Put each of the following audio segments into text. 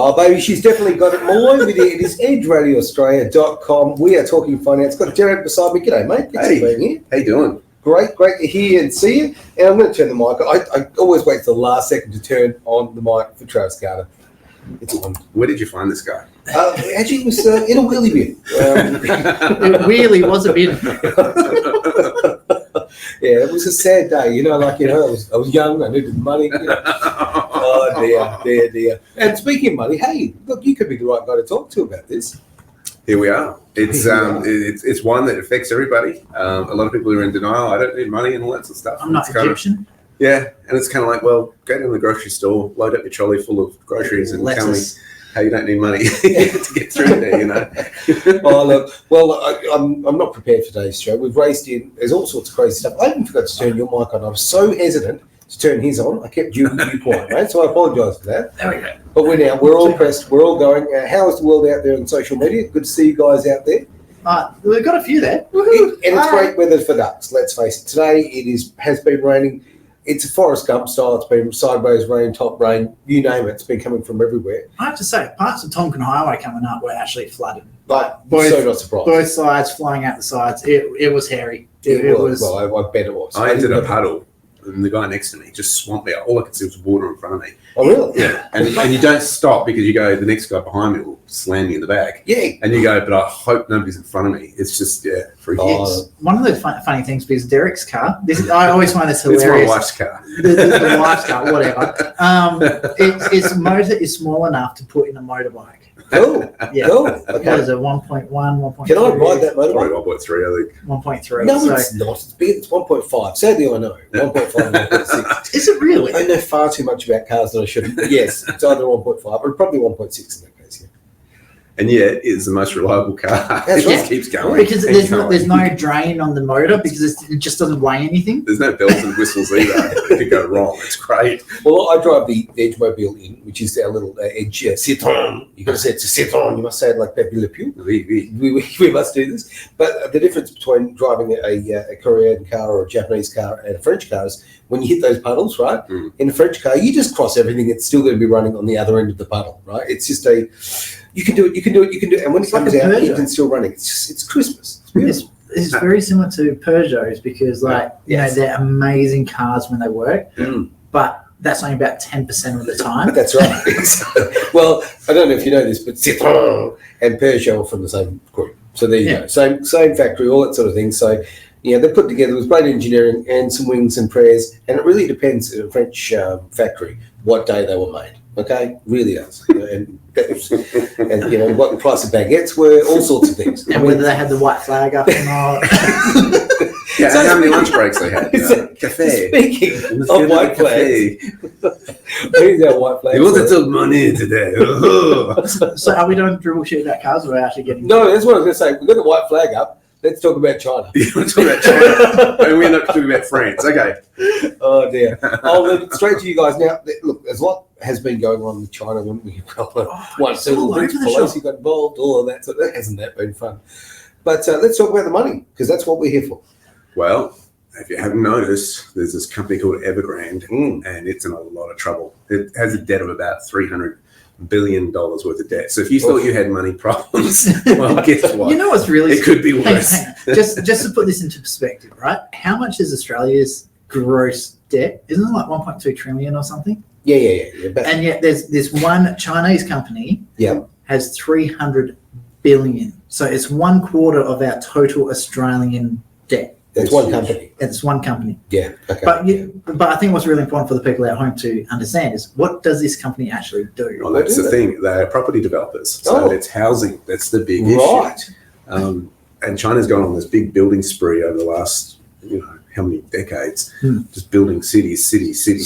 Oh, baby, she's definitely got it. My line with it is edgeradioaustralia.com. We are talking finance. Got Derek beside me. G'day, mate. Good to be here. How you doing? Great to hear you and see you. And I'm going to turn the mic on. I always wait till the last second to turn on the mic for Travis Carter. It's on. Where did you find this guy? Actually, it was in a wheelie bin. It really was a bin. Yeah, it was a sad day. I was young. I needed money. Oh, dear. And speaking of money, hey, look, you could be the right guy to talk to about this. Here we are. It's one that affects everybody. A lot of people are in denial. I don't need money and all that sort of stuff. I'm not Egyptian. Yeah, and it's kind of like, well, go down to the grocery store, load up your trolley full of groceries, and tell me how you don't need money to get through there. Oh, look, well, I'm not prepared for today's show. We've raced in. There's all sorts of crazy stuff. I even forgot to turn your mic on. I was so hesitant to turn his on. I kept you quiet, mate. So I apologise for that. There we go. But we're all pressed. We're all going. How is the world out there on social media? Good to see you guys out there. We've got a few there. And it's great weather for ducks. Let's face it. Today has been raining. It's a Forrest Gump style. It's been sideways rain, top rain, you name it. It's been coming from everywhere. I have to say, parts of Tonkin Highway coming up were actually flooded. So not surprised. Both sides, flying out the sides. It was hairy. It was. Well, I bet it was. I entered a puddle, and the guy next to me just swamped me out. All I could see was water in front of me. Oh, really? Yeah. And you don't stop because you go, the next guy behind me will slam you in the back. Yeah. And you go, but I hope nobody's in front of me. It's just, freaky. It's one of the funny things because Derek's car, I always find this hilarious. It's my wife's car. The wife's car, whatever. Its motor is small enough to put in a motorbike. Cool. Yeah. Cool. Okay. Okay. What is it, 1.1, 1.3? Can I ride that motorbike? Probably 1.3, I think. 1.3. No, it's not. It's big. It's 1.5. Sadly, I know. 1.5, 1.6. Is it really? I know far too much about cars that I shouldn't. Yes, it's either 1.5 or probably 1.6 in that case, yeah. And yet, it's the most reliable car. That's It right. just keeps going. Because there's no drain on the motor because it just doesn't weigh anything. There's no bells and whistles either. It could go wrong. It's great. Well, I drive the Edgemobile in, which is our little Edge Citroen. You've got to say it's a Citroen. You must say it like Pepe Le Pew. We must do this. But the difference between driving a Korean car or a Japanese car and a French car is when you hit those puddles, right? Mm. In a French car, you just cross everything. It's still going to be running on the other end of the puddle, right? It's just you can do it. And when it comes out, you can still running. It's Christmas. It's beautiful. It's very similar to Peugeots because, they're amazing cars when they work, but that's only about 10% of the time. That's right. Well, I don't know if you know this, but Citroën and Peugeot are from the same group. So there you go. Same factory, all that sort of thing. So, they're put together with great engineering and some wings and prayers. And it really depends in a French factory what day they were made. Okay, really does. And what the price of baguettes were, all sorts of things. And whether they had the white flag up or not. Yeah, so how many lunch breaks they had? Cafe. Speaking of white flags, who's our white flag? He wanted to money today. So are we doing dribble shit about cars or are we actually getting... No, that's what I was going to say. We've got the white flag up. Let's talk about China. You want to talk about China? And we end up talking about France. Okay. Oh, dear. I'll straight to you guys. Now, look, there's a lot has been going on with China when we Pelosi got involved, all of that. So hasn't that been fun? But let's talk about the money, because that's what we're here for. Well, if you haven't noticed, there's this company called Evergrande, and it's in a lot of trouble. It has a debt of about $300 billion worth of debt. So if you thought you had money problems, well, guess what? You know what's really... It could be worse. Hang on. Just to put this into perspective, right? How much is Australia's gross debt? Isn't it like 1.2 trillion or something? Yeah. And yet there's this one Chinese company has 300 billion. So it's 1/4 of our total Australian debt. That's one company. It's one company. Yeah. Okay. But I think what's really important for the people at home to understand is what does this company actually do? Well, that's the thing. They're property developers. So it's housing. That's the big issue. Right. And China's gone on this big building spree over the last, how many decades, just building cities.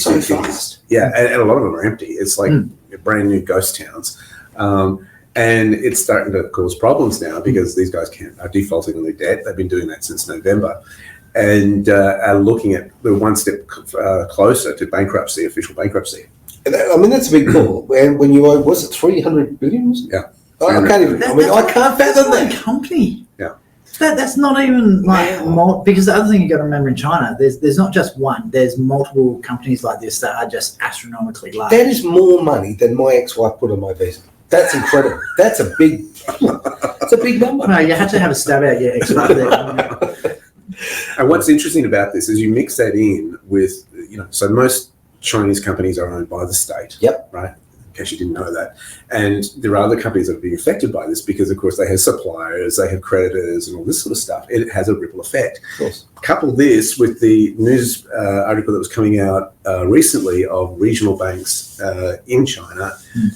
So fast. Yeah, and a lot of them are empty. It's like brand new ghost towns. And it's starting to cause problems now because these guys are defaulting on their debt. They've been doing that since November and are looking at the one step closer to bankruptcy, official bankruptcy. I mean, that's a big call. When you owe, was it 300 billion? Yeah. I can't even, I can't fathom that. Company. Yeah. That's not even like because the other thing you got to remember in China, there's not just one. There's multiple companies like this that are just astronomically large. That is more money than my ex-wife put on my visa. That's incredible. That's a big. It's a big number. No, you had to have a stab out your ex-wife there. And what's interesting about this is you mix that in with, so most Chinese companies are owned by the state. Yep. Right? In case you didn't know that. And there are other companies that are being affected by this because, of course, they have suppliers, they have creditors and all this sort of stuff. It has a ripple effect. Of course. Couple this with the news article that was coming out recently of regional banks in China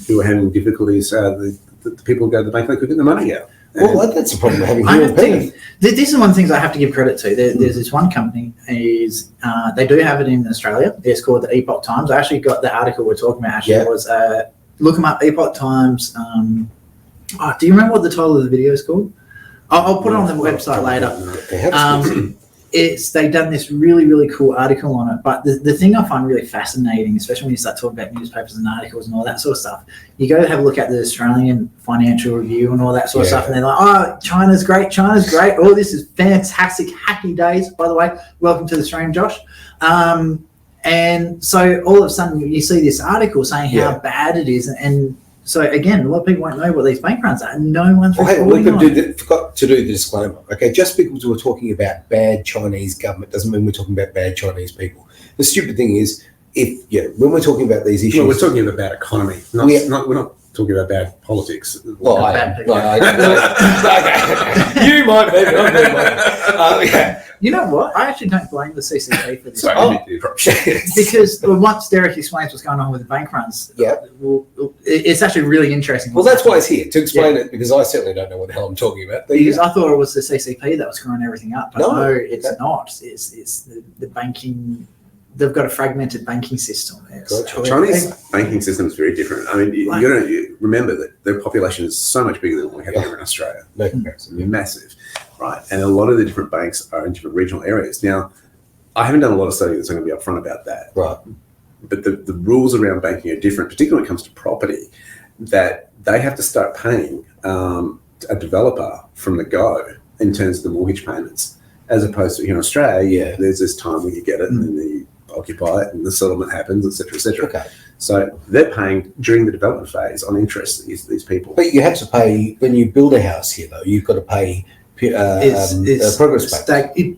who are having difficulties. The people who go to the bank, they could get the money out. Well, that's a problem we're having I here in have to, Perth. this is one of the things I have to give credit to. There's this one company, they do have it in Australia. It's called the Epoch Times. I actually got the article we're talking about. Actually, was look them up, Epoch Times. Do you remember what the title of the video is called? I'll put it on the website later. They've done this really, really cool article on it. But the thing I find really fascinating, especially when you start talking about newspapers and articles and all that sort of stuff, you go have a look at the Australian Financial Review and all that sort of stuff, and they're like, oh, China's great. Oh, this is fantastic, happy days. By the way, welcome to the stream, Josh. And so all of a sudden you see this article saying how bad it is, and so again, a lot of people won't know what these bank runs are. No one's reporting on it. Forgot to do the disclaimer. Okay, just because we're talking about bad Chinese government doesn't mean we're talking about bad Chinese people. The stupid thing is, when we're talking about these issues, well, we're talking about bad economy. We're not talking about bad politics. Well, you might be. You know what? I actually don't blame the CCP for this. Sorry, because once Derek explains what's going on with the bank runs, it's actually really interesting. Well, that's why it's here, to explain it, because I certainly don't know what the hell I'm talking about. Because I thought it was the CCP that was screwing everything up, but no, it's not. It's the banking. They've got a fragmented banking system. Chinese banking system is very different. I mean, you remember that their population is so much bigger than what we have here in Australia. No comparison. They're massive, right? And a lot of the different banks are in different regional areas. Now, I haven't done a lot of study that's going to be upfront about that. Right. But the rules around banking are different, particularly when it comes to property, that they have to start paying a developer from the go in terms of the mortgage payments, as opposed to here in Australia, there's this time when you get it and then you occupy it and the settlement happens, etc., etc. Okay. So they're paying during the development phase on interest, these people. But you have to pay, when you build a house here, though, you've got to pay it's progress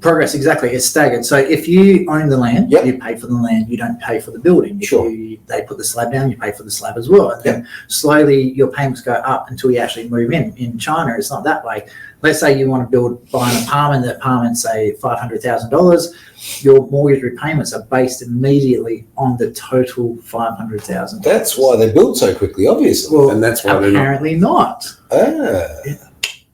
progress, exactly. It's staggered. So if you own the land, Yep. you pay for the land. You don't pay for the building. Sure. They put the slab down, you pay for the slab as well. And then slowly your payments go up until you actually move in. In China, it's not that way. Let's say you want to buy an apartment. The apartment, say $500,000. Your mortgage repayments are based immediately on the total $500,000. That's why they build so quickly, obviously. Well, and that's why apparently not.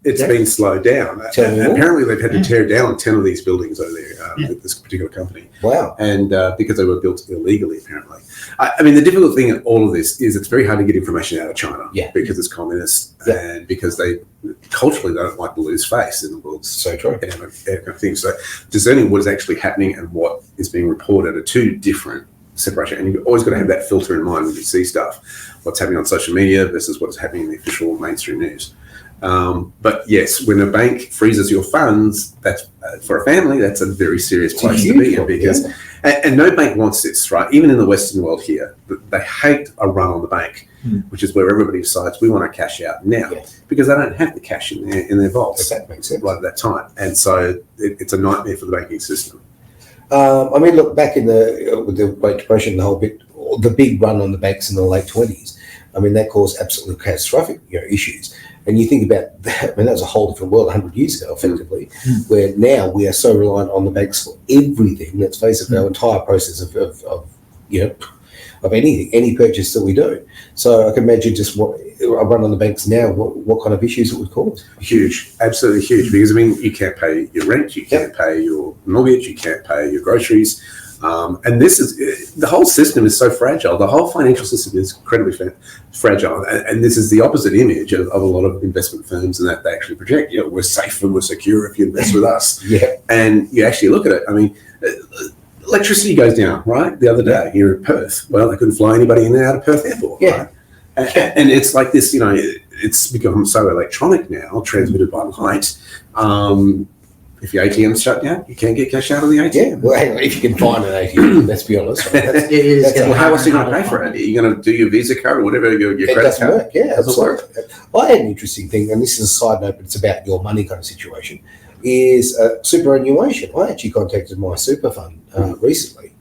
It's been slowed down. Apparently, they've had to tear down 10 of these buildings over there with this particular company. Wow. And because they were built illegally, apparently. I mean, the difficult thing in all of this is it's very hard to get information out of China because it's communist and because they culturally don't like to lose face in the world's so true. Economic thing. So discerning what is actually happening and what is being reported are two different separation. And you've always got to have that filter in mind when you see stuff, what's happening on social media versus what's happening in the official mainstream news. But yes, when a bank freezes your funds, that's for a family, that's a very serious place to be in because, and no bank wants this, right? Even in the Western world here, they hate a run on the bank, which is where everybody decides we want to cash out now because they don't have the cash in their vaults that makes sense. right at that time. And so it's a nightmare for the banking system. I mean, look, back in with the Great Depression, the big run on the banks in the late 20s, I mean, that caused absolutely catastrophic issues. And you think about that, I mean, that was a whole different world 100 years ago, effectively, where now we are so reliant on the banks for everything. Let's face it, our entire process of anything, any purchase that we do. So I can imagine just what a run on the banks now, what kind of issues it would cause. Huge, absolutely huge. Because I mean, you can't pay your rent, you can't pay your mortgage, you can't pay your groceries. And this is the whole system is so fragile. The whole financial system is incredibly fragile, and this is the opposite image of a lot of investment firms, and that they actually project. We're safe and we're secure if you invest with us. And you actually look at it. I mean, electricity goes down, right? The other day here in Perth. Well, they couldn't fly anybody in and out of Perth Airport. Right? And it's like this. It's become so electronic now, transmitted by light. If your ATM's shut down, you can't get cash out of the ATM. Yeah, well, hang on, if you can find an ATM, let's be honest. Right? Well, how else are you going to pay for it? Are you going to do your Visa card or whatever, your It credit doesn't card? work, yeah, Doesn't absolutely. I had an interesting thing, and this is a side note, but it's about your money kind of situation, is superannuation. I actually contacted my super fund recently,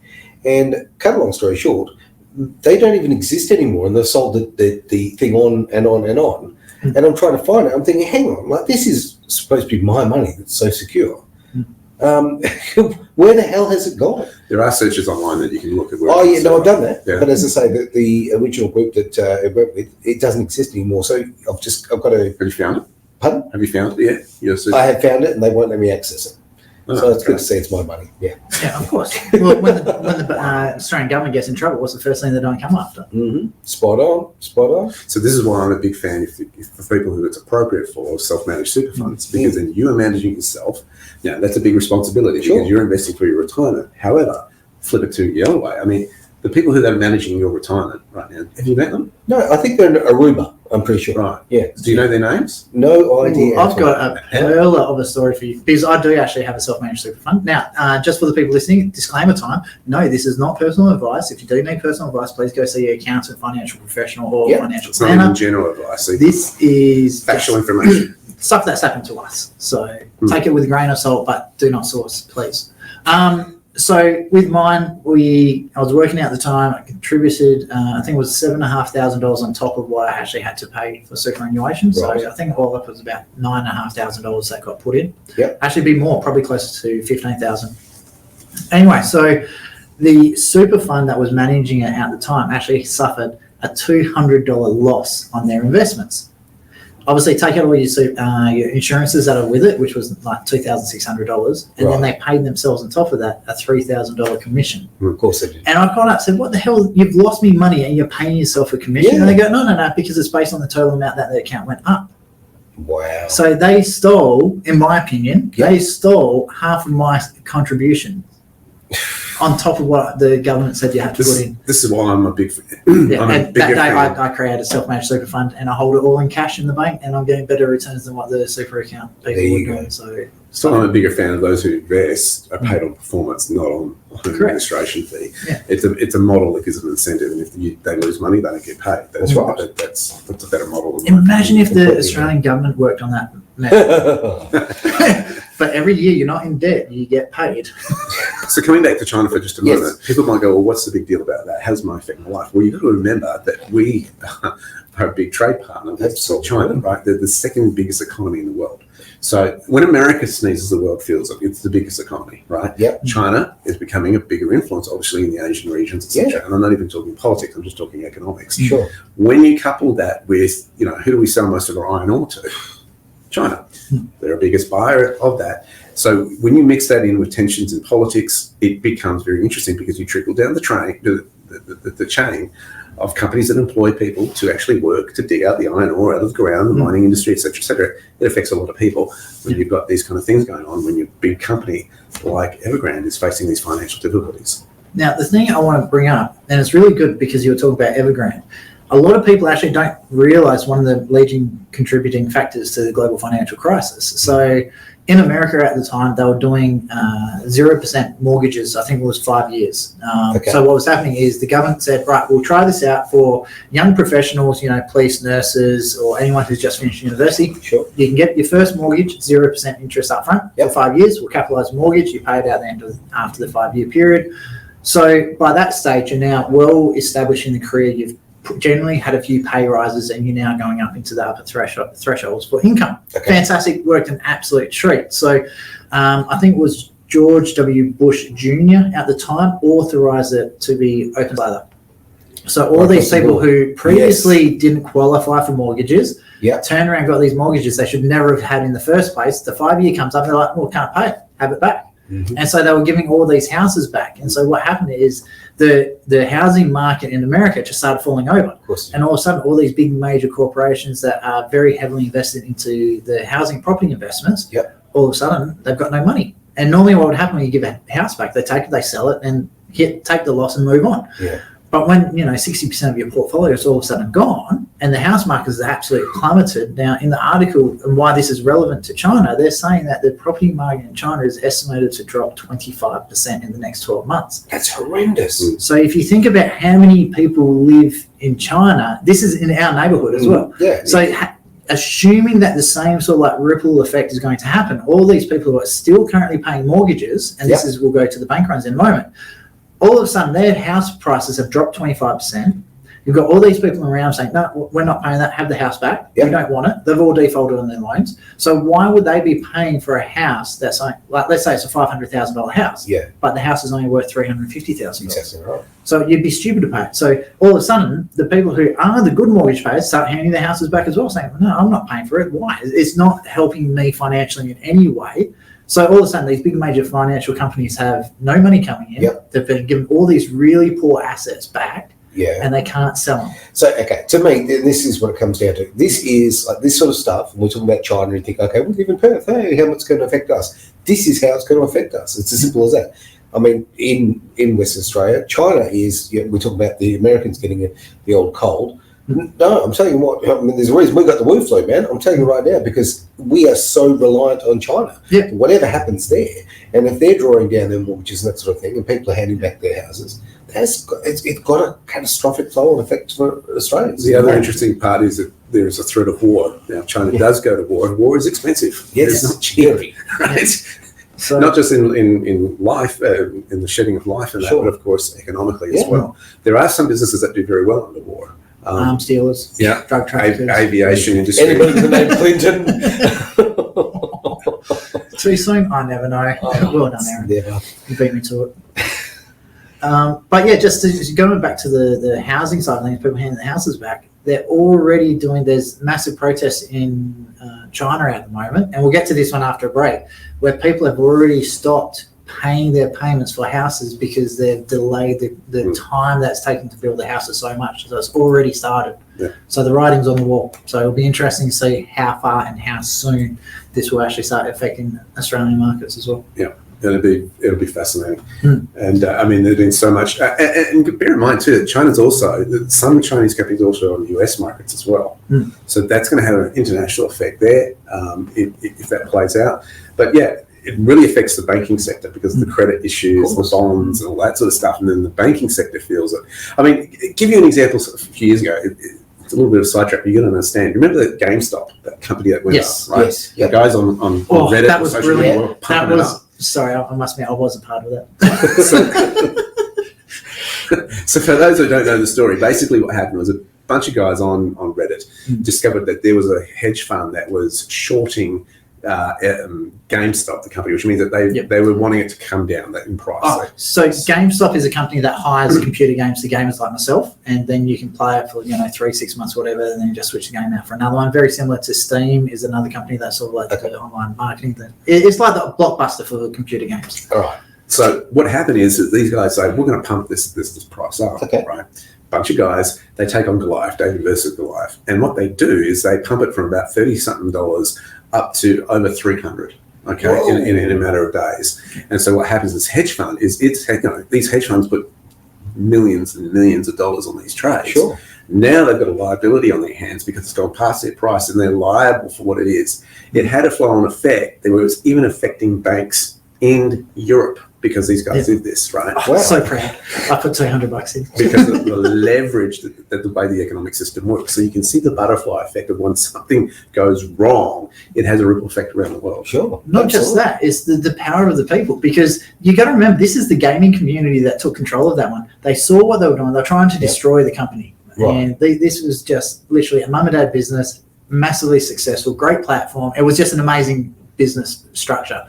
and cut a long story short, they don't even exist anymore, and they've sold the thing on and on and on. And I'm trying to find it. I'm thinking, hang on, like this is supposed to be my money that's so secure. Where the hell has it gone? There are searches online that you can look at. Oh yeah, no, I've done that. Yeah. But as I say, the original group that it went with, it doesn't exist anymore. So I've got to. Have you found it? Pardon? Have you found it? Yeah. I have found it, and they won't let me access it. Oh, So it's okay. good to see it's my money. Yeah. Yeah, of course. Well, when the Australian government gets in trouble, what's the first thing they don't come after? Mm-hmm. Spot on. Spot on. So this is why I'm a big fan if for people who it's appropriate for self-managed super funds, because then you are managing yourself. Yeah, that's a big responsibility Sure. because you're investing for your retirement. However, flip it to the other way. I mean, the people who are managing your retirement right now, have you met them? No, I think they're in Aruba. I'm pretty sure. Right. Yeah. Do you know their names? No idea. I've got a pearler of a story for you because I do actually have a self-managed super fund. Now, just for the people listening, disclaimer time. No, this is not personal advice. If you do need personal advice, please go see your accountant, financial professional, or financial It's not even planner. general advice. So This is factual information. stuff that's happened to us. So take it with a grain of salt, but do not source, please. So with mine, I was working out at the time. I contributed, I think it was $7,500 on top of what I actually had to pay for superannuation. So Right. I think all up was about $9,500 that got put in. Yep. Actually, be more, probably closer to 15,000. Anyway, so the super fund that was managing it at the time actually suffered a $200 loss on their investments. Obviously, take out all your insurances that are with it, which was like $2,600, and then they paid themselves on top of that a $3,000 commission. Of course they did. And I called up and said, "What the hell? You've lost me money, and you're paying yourself a commission?" Yeah. And they go, "No, because it's based on the total amount that the account went up." Wow. So they stole, in my opinion, they stole half of my contribution on top of what the government said you had to put in. This is why I'm a big Yeah, I'm a and that bigger day fan. I created a self-managed super fund and I hold it all in cash in the bank and I'm getting better returns than what the super account There people you were go. doing. So So I'm a bigger fan of those who invest are paid on performance, not on an administration fee. Yeah. It's a model that gives them an incentive, and if they lose money, they don't get paid. That's right. That's a better model. than imagine if the Completely. Australian government worked on that method. But every year you're not in debt, you get paid. So coming back to China for just a Yes. moment, people might go, well, what's the big deal about that? How does it affect my life? Well, you've got to remember that we are a big trade partner with Absolutely. China, right? They're the second biggest economy in the world. So when America sneezes, the world feels it. It's the biggest economy, right? Yep. China is becoming a bigger influence, obviously, in the Asian regions, etc. Yeah. And I'm not even talking politics, I'm just talking economics. Sure. When you couple that with, who do we sell most of our iron ore to? China. They're our biggest buyer of that. So when you mix that in with tensions in politics, it becomes very interesting because you trickle down the chain of companies that employ people to actually work to dig out the iron ore out of the ground, the mining industry, et cetera, it affects a lot of people when you've got these kind of things going on, when your big company like Evergrande is facing these financial difficulties. Now, the thing I want to bring up, and it's really good because you were talking about Evergrande, a lot of people actually don't realize one of the leading contributing factors to the global financial crisis. So in America at the time, they were doing 0% mortgages. I think it was 5 years. So what was happening is the government said, right, we'll try this out for young professionals, police, nurses, or anyone who's just finished university. Sure. You can get your first mortgage, 0% interest up front for 5 years. We'll capitalize mortgage. You pay it out after the 5 year period. So by that stage, you're now well established in the career. You've generally had a few pay rises and you're now going up into the upper thresholds for income. Fantastic, worked an absolute treat. So I think it was George W. Bush Jr. at the time authorized it to be open ladder. So all these people who previously didn't qualify for mortgages, turned around and got these mortgages they should never have had in the first place. The 5 year comes up, they're like, well, can't pay it, have it back. Mm-hmm. And so they were giving all these houses back. And so what happened is the housing market in America just started falling over. Of course. And all of a sudden, all these big major corporations that are very heavily invested into the housing property investments, all of a sudden, they've got no money. And normally what would happen when you give a house back, they take it, they sell it, and take the loss and move on. Yeah. But when 60% of your portfolio is all of a sudden gone, and the house market has absolutely plummeted. Now, in the article, and why this is relevant to China, they're saying that the property market in China is estimated to drop 25% in the next 12 months. That's horrendous. So if you think about how many people live in China, this is in our neighborhood as well. Yeah. So assuming that the same sort of like ripple effect is going to happen, all these people who are still currently paying mortgages, and this is, we'll go to the bank runs in a moment, all of a sudden their house prices have dropped 25%. You've got all these people around saying, no, we're not paying that, have the house back. We don't want it. They've all defaulted on their loans. So why would they be paying for a house that's like let's say it's a $500,000 house, but the house is only worth $350,000. Exactly right. So you'd be stupid to pay it. So all of a sudden, the people who are the good mortgage payers start handing their houses back as well, saying, no, I'm not paying for it. Why? It's not helping me financially in any way. So all of a sudden, these big major financial companies have no money coming in. They've been given all these really poor assets back. And they can't sell them. So, okay, to me, this is what it comes down to. This is like this sort of stuff. When we're talking about China, and you think, okay, we live in Perth. Hey, how much it's going to affect us? This is how it's going to affect us. It's as simple as that. I mean, in Western Australia, China is, we're talking about the Americans getting the old cold. No, I'm telling you what, I mean, there's a reason we got the Wu flu, man. I'm telling you right now, because we are so reliant on China. Whatever happens there, and if they're drawing down their mortgages and that sort of thing, and people are handing back their houses, it's got a catastrophic flow and effect for Australians. The other interesting part is that there is a threat of war. Now, China does go to war, and war is expensive. Yes, it's not cheap, right? So, not just in life, in the shedding of life, and that, but of course economically as well. There are some businesses that do very well under war. Arms dealers, drug traffickers, aviation industry. Anybody with the name Clinton? Too soon? I never know. Well done, Aaron. Never. You beat me to it. But yeah, just going back to the housing side of things, people handing the houses back, they're already there's massive protests in China at the moment, and we'll get to this one after a break, where people have already stopped paying their payments for houses because they've delayed the time that's taken to build the houses so much. So it's already started. So the writing's on the wall. So it'll be interesting to see how far and how soon this will actually start affecting Australian markets as well. It'll be fascinating. And I mean, there's been so much, and bear in mind too that China's also, some Chinese companies also on the US markets as well. So that's going to have an international effect there if that plays out. But it really affects the banking sector because of the credit issues, the bonds, and all that sort of stuff. And then the banking sector feels it. I mean, give you an example. A few years ago, it's a little bit of a sidetrack, but you're going to understand. Remember that GameStop, that company that went up, right? Yes. The guys on Reddit, that was brilliant. That was. Sorry, I must admit, I wasn't part of that. So for those who don't know the story, basically what happened was a bunch of guys on Reddit discovered that there was a hedge fund that was shorting GameStop, the company, which means that they were wanting it to come down in price. So GameStop is a company that hires computer games to gamers like myself, and then you can play it for 3-6 months, whatever, and then you just switch the game out for another one. Very similar to Steam is another company that's sort of like the online marketing thing. It's like the Blockbuster for computer games. All right. So what happened is that these guys say, we're going to pump this price up, right? Bunch of guys, they take on Goliath, David versus Goliath, and what they do is they pump it from about $30-something up to over 300, in a matter of days. And so what happens is hedge fund these hedge funds put millions and millions of dollars on these trades. Now they've got a liability on their hands because it's gone past their price and they're liable for what it is. It had a flow-on effect. It was even affecting banks in Europe because these guys did this, right? Wow. So proud. I put $200 in. Because of the leverage that the way the economic system works. So you can see the butterfly effect of when something goes wrong, it has a ripple effect around the world. Not just that, it's the power of the people, because you got to remember, this is the gaming community that took control of that one. They saw what they were doing. They're trying to destroy the company. And this was just literally a mum and dad business, massively successful, great platform. It was just an amazing business structure.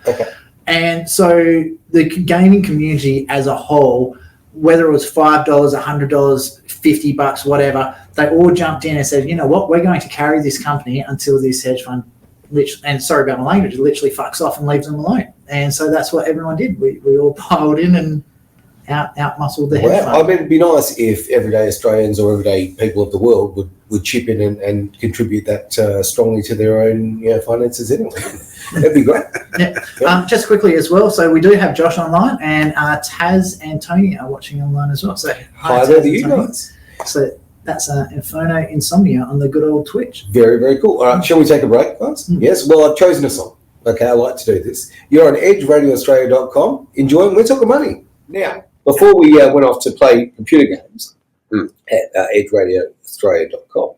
And so the gaming community as a whole, whether it was $5, $100, $50, whatever, they all jumped in and said, you know what, we're going to carry this company until this hedge fund, and sorry about my language, literally fucks off and leaves them alone. And so that's what everyone did. We all piled in and out-muscled the hedge fund. I mean, it'd be nice if everyday Australians or everyday people of the world would chip in and contribute that strongly to their own finances anyway. That'd be great. Just quickly as well, so we do have Josh online, and Taz and Tony are watching online as well. So hi there to you guys. So That's Inferno Insomnia on the good old Twitch. Very, very cool. All right, shall we take a break, guys? Yes, well, I've chosen a song. Okay, I like to do this. You're on edgeradioaustralia.com. Enjoying, we're talking money. Now, before we went off to play computer games at edgeradioaustralia.com,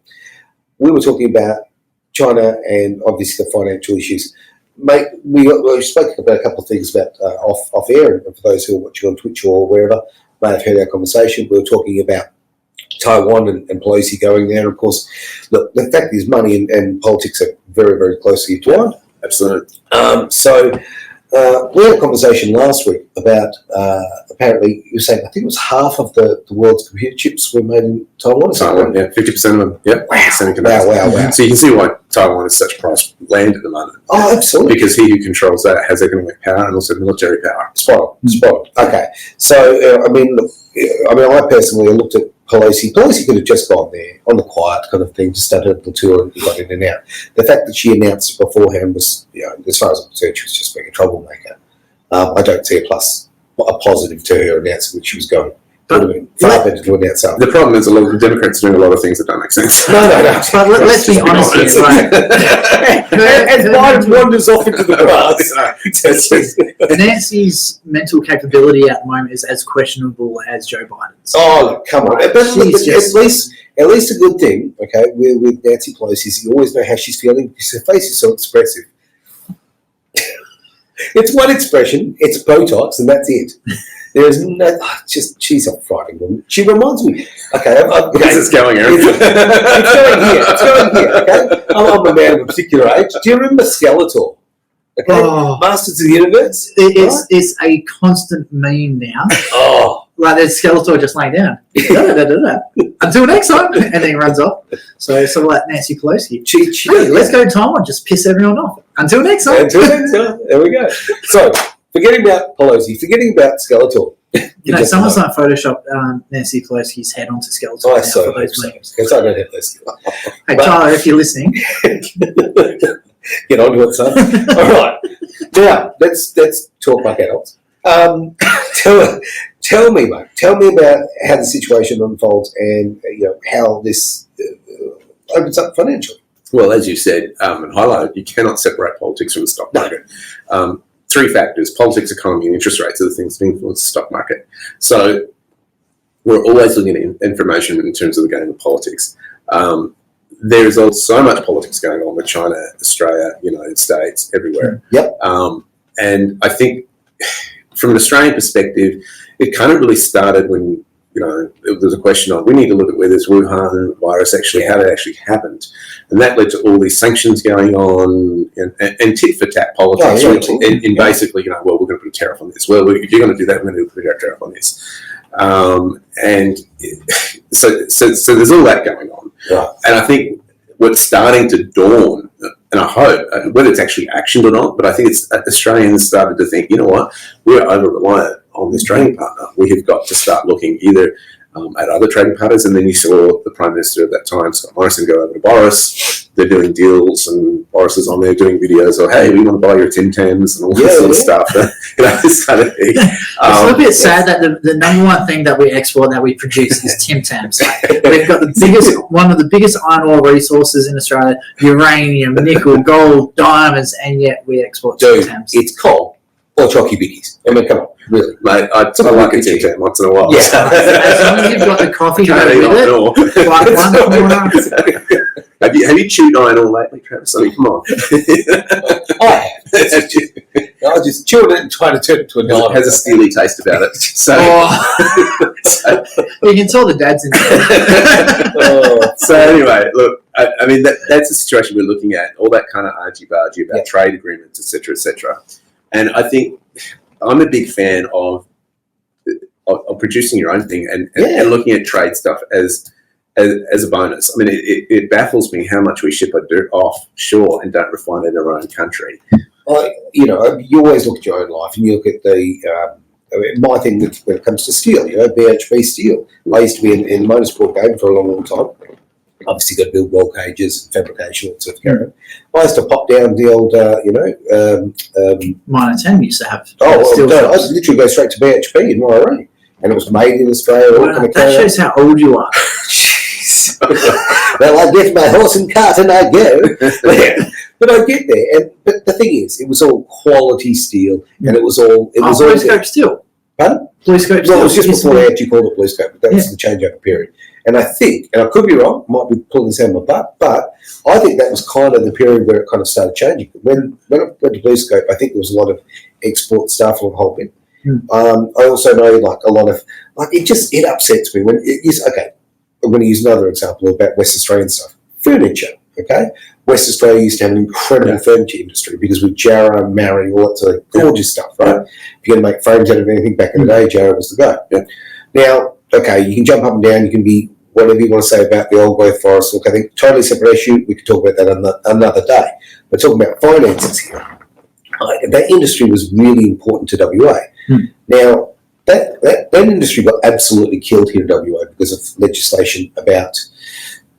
we were talking about China and obviously the financial issues. Mate, we spoke about a couple of things about off air, and for those who are watching on Twitch or wherever may have heard our conversation, we were talking about Taiwan and Pelosi going there. Of course, look, the fact is money and politics are very, very closely entwined. Absolutely. We had a conversation last week about apparently you were saying I think it was half of the world's computer chips were made in Taiwan. Taiwan, yeah, 50% of them. Yep. Wow. So you can see why Taiwan is such price land at the moment. Oh, absolutely. Because he who controls that has economic power and also military power. Spot on. Okay. So I I personally looked at Pelosi. Pelosi could have just gone there on the quiet kind of thing, just done her little tour and got in and out. The fact that she announced beforehand was, as far as I'm concerned, she was just being a troublemaker. I don't see a positive to her announcing that she was going. Would have been far better to announce something. The problem is a lot of the Democrats are doing a lot of things that don't make sense. No. But let's be honest here, right? And Biden wanders off into the grass. Nancy's mental capability at the moment is as questionable as Joe Biden's. Oh, come on. But at least a good thing, okay, with Nancy Pelosi is you always know how she's feeling because her face is so expressive. It's one expression, it's Botox, and that's it. There is no, she's a frightening woman. She reminds me, okay. Where's this going, Aaron? It's going here, okay? I'm a man of a particular age. Do you remember Skeletor? Okay? Oh. Masters of the Universe? It's a constant meme now. Oh. Like there's Skeletor just laying down. Until next time. And then he runs off. So like Nancy Pelosi. Hey, let's go to Taiwan, just piss everyone off. Until next time. There we go. So, forgetting about Pelosi, forgetting about Skeletor. Someone's like photoshopped Nancy Pelosi's head onto Skeletor. Oh, now for those memes. Because I don't have those skills. Hey, Tyler, if you're listening. Get onto it, son. All right. Now, let's talk like adults. Tell me, mate. Tell me about how the situation unfolds and how this opens up financially. Well, as you said and highlighted, you cannot separate politics from the stock market. Three factors: politics, economy, and interest rates are the things that influence the stock market. So we're always looking at information in terms of the game of politics. There is also so much politics going on with China, Australia, United States, everywhere. Yep. And I think from an Australian perspective, it kind of really started when, there was a question on, we need to look at where this Wuhan virus how it actually happened. And that led to all these sanctions going on and tit for tat politics. And basically, we're going to put a tariff on this. Well, if you're going to do that, we're going to put a tariff on this. So there's all that going on. Right. And I think what's starting to dawn, and I hope, whether it's actually actioned or not, but I think it's Australians started to think, you know what, we're over-reliant on this trading partner. We have got to start looking either at other trading partners, and then you saw the Prime Minister at that time, Scott Morrison, go over to Boris. They're doing deals, and Boris is on there doing videos of, hey, we want to buy your Tim Tams and all this sort of stuff. This kind of thing. It's a little bit sad that the number one thing that we export, that we produce, is Tim Tams. We've got one of the biggest iron ore resources in Australia: uranium, nickel, gold, diamonds, and yet we export Tim Tams. It's coal or chalky biggies. I mean, come on, really, mate. I like a Tim Tam once in a while. Yeah. As long as you've got the coffee to go with it, like one corner. Have you chewed iron ore lately, Travis? I mean, come on. I just chewed it and tried to turn it to a diamond. It has a steely taste about it. So, you can tell the dad's in there. So anyway, look, I mean, that's the situation we're looking at, all that kind of argy-bargy about trade agreements, et cetera, et cetera. And I think I'm a big fan of producing your own thing and looking at trade stuff as a bonus. I mean, it baffles me how much we ship our dirt offshore and don't refine it in our own country. You always look at your own life and you look at my thing when it comes to steel, BHP Steel. I used to be in the motorsport game for a long, long time. Obviously got to build roll cages, fabrication, that sort of carry on. I used to pop down the old, Mine and 10 used to have I steel shops. literally go straight to BHP in Moree. And it was made in Australia. Wow, that shows how old you are. Well, I get my horse and cart and I go. But I get there. But the thing is, it was all quality steel, and it was all Blue Scope steel. Pardon? Blue Scope steel. Well, it was just before they actually called it Blue Scope, but that was the changeover period. And I think, and I could be wrong, might be pulling this out of my butt, but I think that was kind of the period where it kind of started changing. When I went to Blue Scope, I think there was a lot of export stuff on the whole bit. I also know like a lot of, like it upsets me when it is, okay, I'm going to use another example about West Australian stuff. Furniture, okay? West Australia used to have an incredible furniture industry because with Jarrah, Marri, all that sort of gorgeous stuff, right? If you're going to make frames out of anything back in the day, Jarrah was the go. Now, okay, you can jump up and down, you can be whatever you want to say about the old growth forest. Look, I think totally separate issue. We could talk about that another day. But talking about finances here, that industry was really important to WA. Now, that industry got absolutely killed here in WA because of legislation about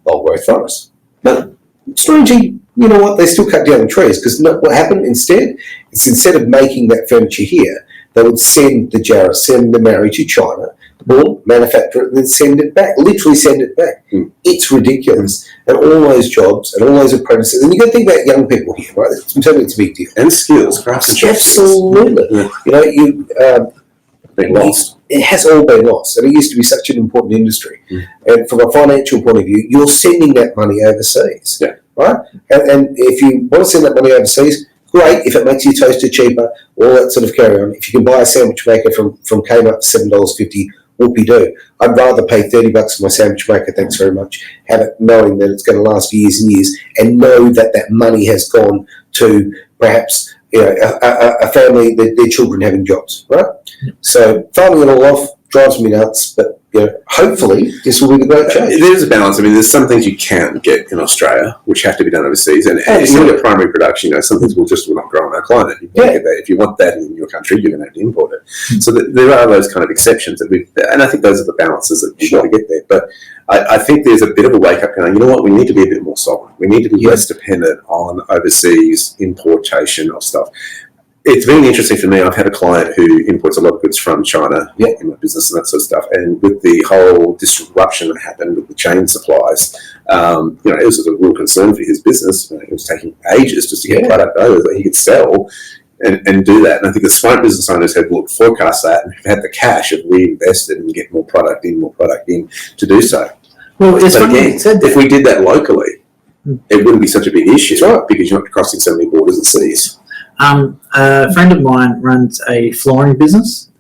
old growth forests. But strangely, you know what? They still cut down the trees because what happened instead is instead of making that furniture here, they would send the Jarrah, send the Marri to China, or manufacture it and then send it back, literally send it back. It's ridiculous. And all those jobs and all those apprentices, and you got to think about young people here, right? I'm telling you, it's a big deal. And skills, craftsmanship. Absolutely. You know, been lost. It has all been lost. And it used to be such an important industry. And from a financial point of view, you're sending that money overseas, right? And if you want to send that money overseas, great, if it makes your toaster cheaper, all that sort of carry on. If you can buy a sandwich maker from Kmart for $7.50, whoopie-doo. I'd rather pay $30 for my sandwich maker, thanks very much, have it knowing that it's going to last years and years, and know that that money has gone to perhaps a family, their children having jobs, right? So farming it all off drives me nuts, but hopefully this will be the great change. There's a balance. I mean, there's some things you can't get in Australia, which have to be done overseas. And if you look at primary production, some things will not grow in our climate. If you want that in your country, you're going to have to import it. So there are those kind of exceptions and I think those are the balances that you've got to get there. But I think there's a bit of a wake-up going, you know what, we need to be a bit more sovereign. We need to be less dependent on overseas importation of stuff. It's been interesting for me. I've had a client who imports a lot of goods from China in my business and that sort of stuff. And with the whole disruption that happened with the chain supplies, it was a real concern for his business. It was taking ages just to get product over that he could sell and do that. And I think the smart business owners have forecast that and have had the cash have reinvested and get more product in to do so. Well, it's but funny again, you said that. if we did that locally, it wouldn't be such a big issue, because you're not crossing so many borders and seas. A friend of mine runs a flooring business.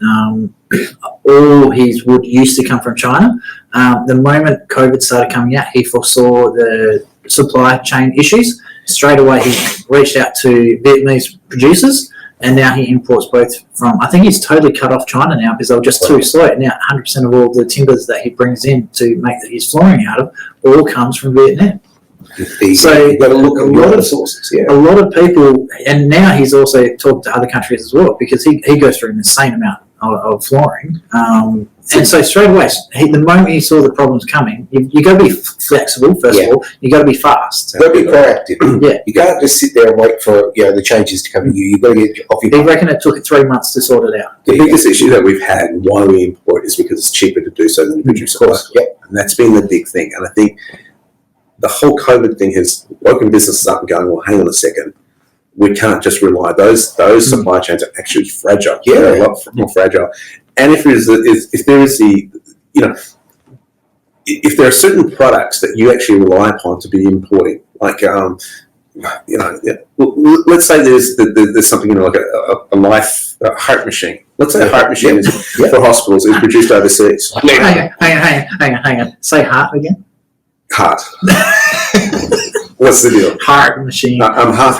All his wood used to come from China. The moment COVID started coming out, he foresaw the supply chain issues. Straight away, he reached out to Vietnamese producers, and now he imports both from, I think he's totally cut off China now because they were just too slow. Now 100% of all the timbers that he brings in to make his flooring out of all comes from Vietnam. So you've got to look at a lot of sources. A lot of people, and now he's also talking to other countries as well because he goes through an insane amount of flooring. And so straight away, the moment he saw the problems coming, you got to be flexible. First of all, you got to be fast. You've got to be proactive. You can't just sit there and wait for the changes to come to you. You've got to get off your. I reckon it took 3 months to sort it out. The biggest issue that we've had and why we import is because it's cheaper to do so than to produce it. And that's been the big thing. And I think the whole COVID thing has woken businesses up and going, well, hang on a second. We can't just rely. Those supply chains are actually fragile. They're a lot more fragile. And if there are certain products that you actually rely upon to be importing, like let's say there's something like a heart machine. Let's say a heart machine for hospitals is produced overseas. Hang on. Say heart again. Heart. What's the deal? Heart machine. I'm half,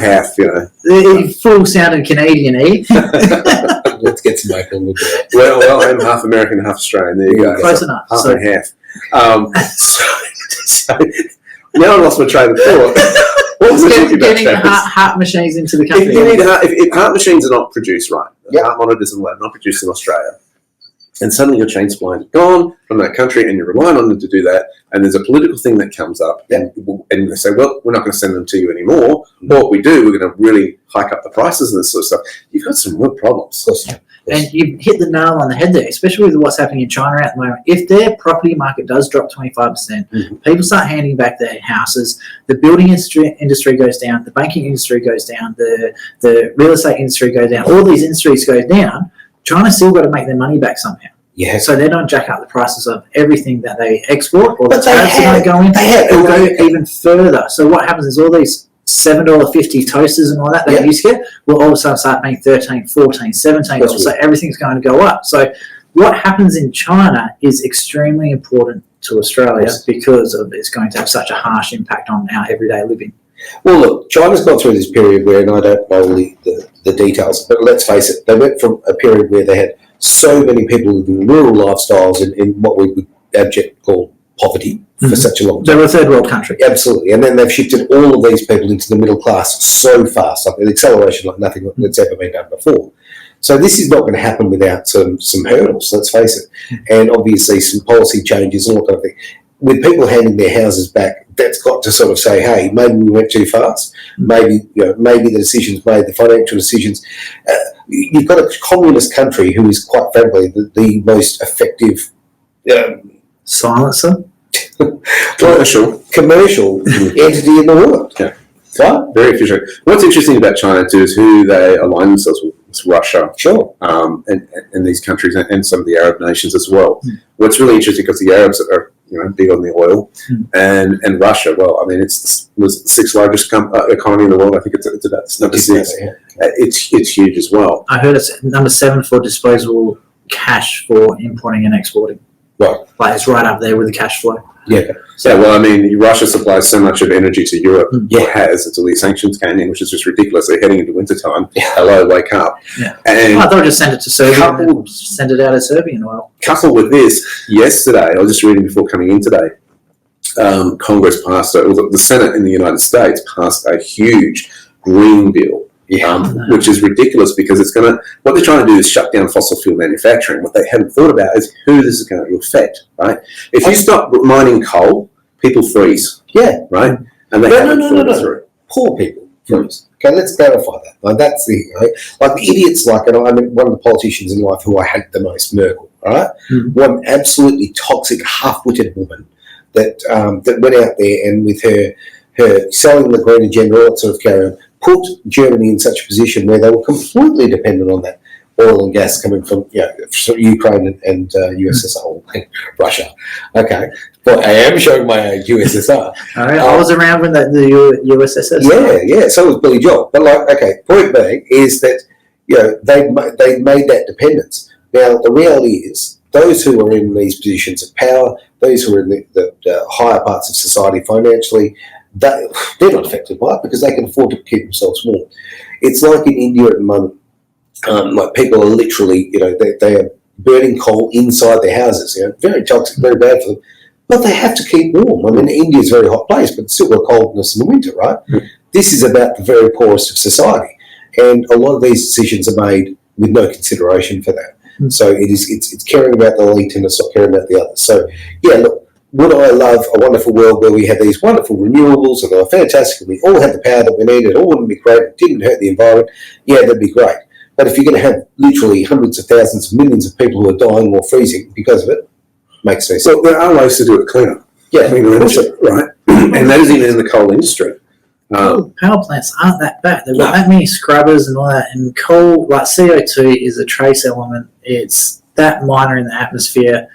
Full sounded Canadian, eh? Let's get some back on the Well, I'm half American, half Australian. There you go. Close enough. Half and half. So now I lost my train of thought. What was getting heart machines into the country? If heart machines are not produced right, heart monitors and lab not produced in Australia, and suddenly your chain supplies are gone from that country and you're relying on them to do that, and there's a political thing that comes up, and they say, well, we're not going to send them to you anymore. What we do, we're going to really hike up the prices and this sort of stuff. You've got some real problems. And you hit the nail on the head there, especially with what's happening in China at the moment. If their property market does drop 25%, people start handing back their houses, the building industry goes down, the banking industry goes down, the real estate industry goes down, all these industries go down, China's still got to make their money back somehow. Yeah. So they don't jack up the prices of everything that they export, or the But they tariffs have. that go in. They have. They'll go even further. So what happens is all these $7.50 toasters and all that they used to get will all of a sudden start paying $13, $14, $17. So everything's going to go up. So what happens in China is extremely important to Australia because of it's going to have such a harsh impact on our everyday living. Well, look, China's gone through this period where, and I don't know the details, but let's face it, they went from a period where they had so many people living rural lifestyles in what we would abject call poverty for such a long time. They're a third world country. Absolutely. And then they've shifted all of these people into the middle class so fast, like an acceleration like nothing that's ever been done before. So this is not going to happen without some hurdles, let's face it. And obviously some policy changes and all kind of thing. With people handing their houses back, that's got to sort of say, hey, maybe we went too fast. Maybe maybe the decisions made, the financial decisions. You've got a communist country who is, quite frankly, the most effective Silencer. commercial entity in the world. Yeah. Right? Very efficient. What's interesting about China too is who they align themselves with. It's Russia, Sure. and these countries and some of the Arab nations as well. What's really interesting because the Arabs are big on the oil, and Russia. Well, I mean, was the sixth largest economy in the world. I think it's about number 6. It's huge as well. I heard it's number 7 for disposable cash for importing and exporting. Right. Like it's right up there with the cash flow. Yeah. So, well, I mean, Russia supplies so much of energy to Europe, or has until these sanctions came in, which is just ridiculous. They're heading into wintertime. Hello, wake up. Yeah. And I thought I'd just send it to Serbia and send it out of Serbian oil. coupled with this, yesterday, I was just reading before coming in today, Congress passed, the Senate in the United States passed a huge green bill. Which is ridiculous because what they're trying to do is shut down fossil fuel manufacturing. What they haven't thought about is who this is going to affect, right? If you stop mining coal, people freeze. Yeah. Right? And they haven't thought through. Poor people freeze. Okay, let's clarify that. Like, that's like the idiots, one of the politicians in life who I hate the most, Merkel, all right? One absolutely toxic, half-witted woman that went out there and with her selling the green agenda, all that sort of carry on, put Germany in such a position where they were completely dependent on that oil and gas coming from Ukraine and USSR, Russia. Okay, but I am showing my age, USSR. I was around when the USSR. Yeah. So was Billy Joel. But point being is that they made that dependence. Now the reality is those who are in these positions of power, those who are in the higher parts of society financially, they're not affected by it because they can afford to keep themselves warm. It's like in India at the moment, people are literally, they are burning coal inside their houses. Very toxic, very bad for them, but they have to keep warm. I mean, India is a very hot place, but it's still got coldness in the winter, right? This is about the very poorest of society, and a lot of these decisions are made with no consideration for that. So it's caring about the elite and it's not caring about the others. So look. Would I love a wonderful world where we had these wonderful renewables and they were fantastic and we all had the power that we needed, it all wouldn't be great, it didn't hurt the environment? Yeah, that'd be great. But if you're going to have literally hundreds of thousands of millions of people who are dying or freezing because of it, makes no sense. Well, there are ways to do it cleaner. Yeah, right? And that is even in the coal industry. Power plants aren't that bad. They've got that many scrubbers and all that. And coal, like CO2, is a trace element. It's that minor in the atmosphere.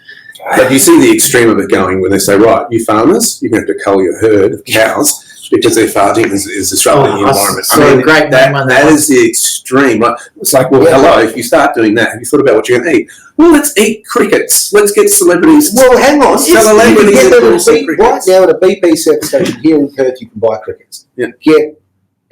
But you see the extreme of it going when they say, right, you farmers, you're going to have to cull your herd of cows because their farting is disrupting the environment. That is the extreme. It's like, well, hello, if you start doing that, have you thought about what you're going to eat? Well, let's eat crickets. Let's get celebrities. Well, hang on. Right now at a BP service station here in Perth, you can buy crickets. Yeah. Get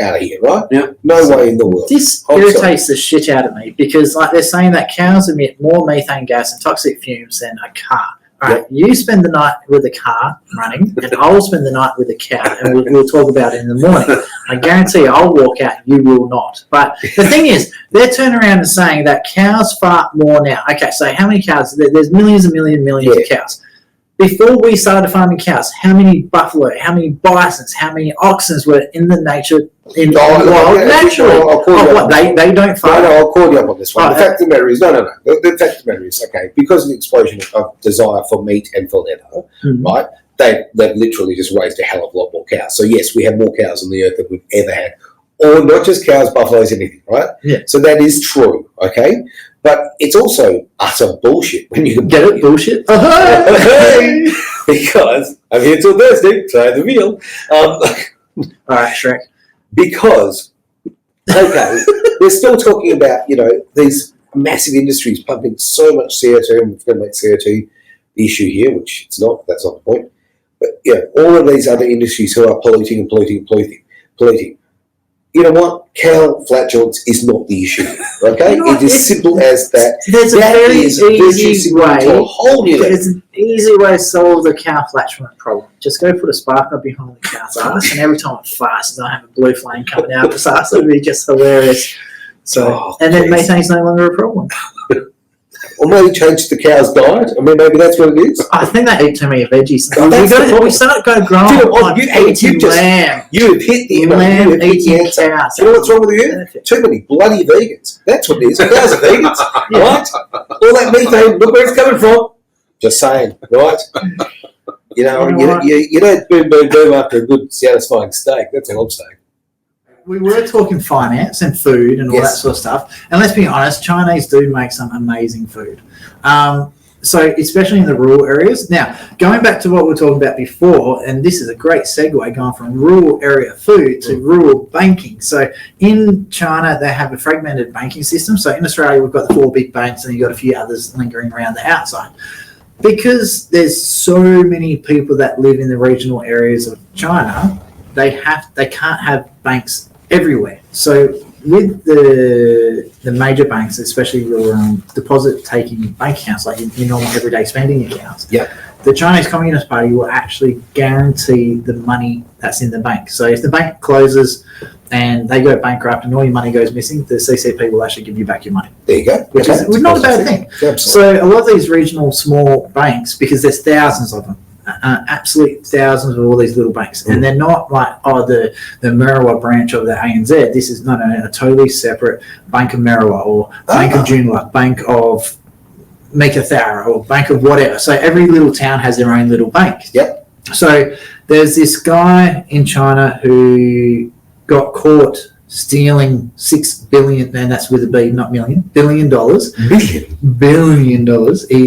out of here, right? Yeah. No way in the world. This irritates the shit out of me because they're saying that cows emit more methane gas and toxic fumes than a car. All right, you spend the night with a car running, and I'll spend the night with a cow, and we'll talk about it in the morning. I guarantee you, I'll walk out, you will not. But the thing is, they're turning around and saying that cows fart more now. Okay, so how many cows? There's millions and millions of cows. Before we started farming cows, how many buffalo, how many bisons, how many oxen were in the nature Naturally. I'll call you up. They don't No, fire. I'll call you up on this one. Oh, The fact of the matter is, no. The fact of the matter is, okay, because of the explosion of desire for meat and for leather, right? They've literally just raised a hell of a lot more cows. So yes, we have more cows on the earth than we've ever had. Or not just cows, buffaloes, anything, right? Yeah. So that is true, okay? But it's also utter bullshit when you can Get it? Bullshit? Because I'm here till Thursday, try the veal. All right, Shrek. Because, okay, we're still talking about, these massive industries pumping so much CO2, and we're going to make CO2 the issue here, which it's not, that's not the point. But, all of these other industries who are polluting. You know what? Cow flatulence is not the issue, okay? It is simple as that. There's a That very is easy way. to a whole new level. There's an easy way to solve the cow flatulence problem. Just go put a sparkler behind the cow's ass, and every time it farts, I have a blue flame coming out of its ass. It would be just hilarious. So, and then methane's no longer a problem. Or maybe change the cow's diet. I mean, maybe that's what it is. I think they eat too many veggies. Oh, We start going growing lamb. You have hit the Lamb eating cows. You know what's wrong with you? Perfect. Too many bloody vegans. That's what it is. Cows are vegans, right? All that methane, look where it's coming from. Just saying, right? You don't boom after a good, satisfying steak. That's all I'm saying. We were talking finance and food and all that sort of stuff. And let's be honest, Chinese do make some amazing food. So especially in the rural areas. Now, going back to what we were talking about before, and this is a great segue going from rural area food to rural banking. So in China, they have a fragmented banking system. So in Australia, we've got the 4 big banks and you've got a few others lingering around the outside. Because there's so many people that live in the regional areas of China, they can't have banks everywhere. So with the major banks, especially your deposit-taking bank accounts, like your normal everyday spending accounts, the Chinese Communist Party will actually guarantee the money that's in the bank. So if the bank closes and they go bankrupt and all your money goes missing, the CCP will actually give you back your money. There you go. Which is not a bad thing. Absolutely. So a lot of these regional small banks, because there's thousands of them, absolute thousands of all these little banks, and they're not like the Marawa branch of the ANZ. This is a totally separate Bank of Marawa or Bank of Joondalup, Bank of Meekatharra or Bank of whatever. So every little town has their own little bank. Yep. So there's this guy in China who got caught stealing $6 billion, and that's with a B, not million, $1 billion. $1 billion.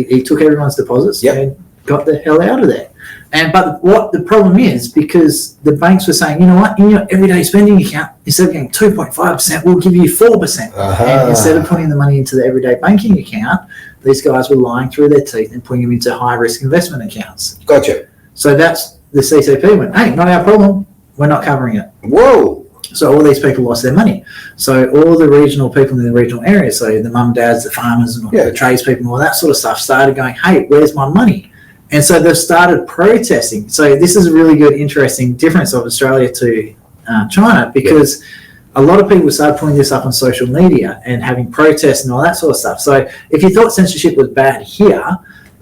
He took everyone's deposits and got the hell out of there. But what the problem is, because the banks were saying, you know what, in your everyday spending account, instead of getting 2.5%, we'll give you 4%. And instead of putting the money into the everyday banking account, these guys were lying through their teeth and putting them into high-risk investment accounts. Gotcha. So that's the CCP went, hey, not our problem. We're not covering it. Whoa. So all these people lost their money. So all the regional people in the regional areas, so the mum, dads, the farmers, and the tradespeople and all that sort of stuff started going, hey, where's my money? And so they've started protesting. So this is a really good, interesting difference of Australia to China, because a lot of people started putting this up on social media and having protests and all that sort of stuff. So if you thought censorship was bad here,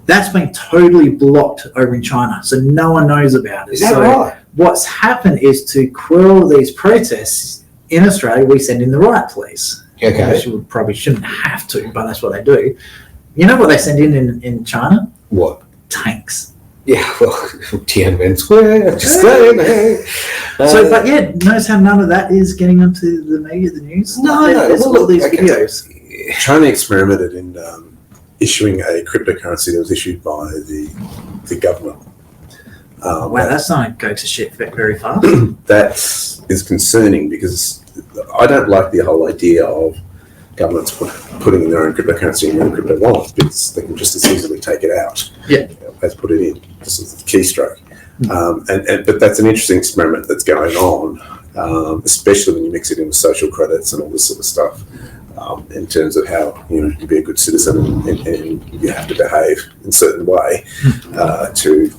that's been totally blocked over in China. So no one knows about it. Is that right? What's happened is to quell these protests in Australia, we send in the riot police. Okay. Which we probably shouldn't have to, but that's what they do. You know what they send in China? What? Tanks. Yeah, well, Tiananmen Square, just saying, hey. Notice how none of that is getting onto the media, the news? There's all these videos. China experimented in issuing a cryptocurrency that was issued by the government. That's not go to shit very fast. That is concerning, because I don't like the whole idea of governments putting their own cryptocurrency in their own crypto wallet, because they can just as easily take it out as put it in, just as a keystroke. But that's an interesting experiment that's going on, especially when you mix it in with social credits and all this sort of stuff, in terms of how you be a good citizen and you have to behave in a certain way to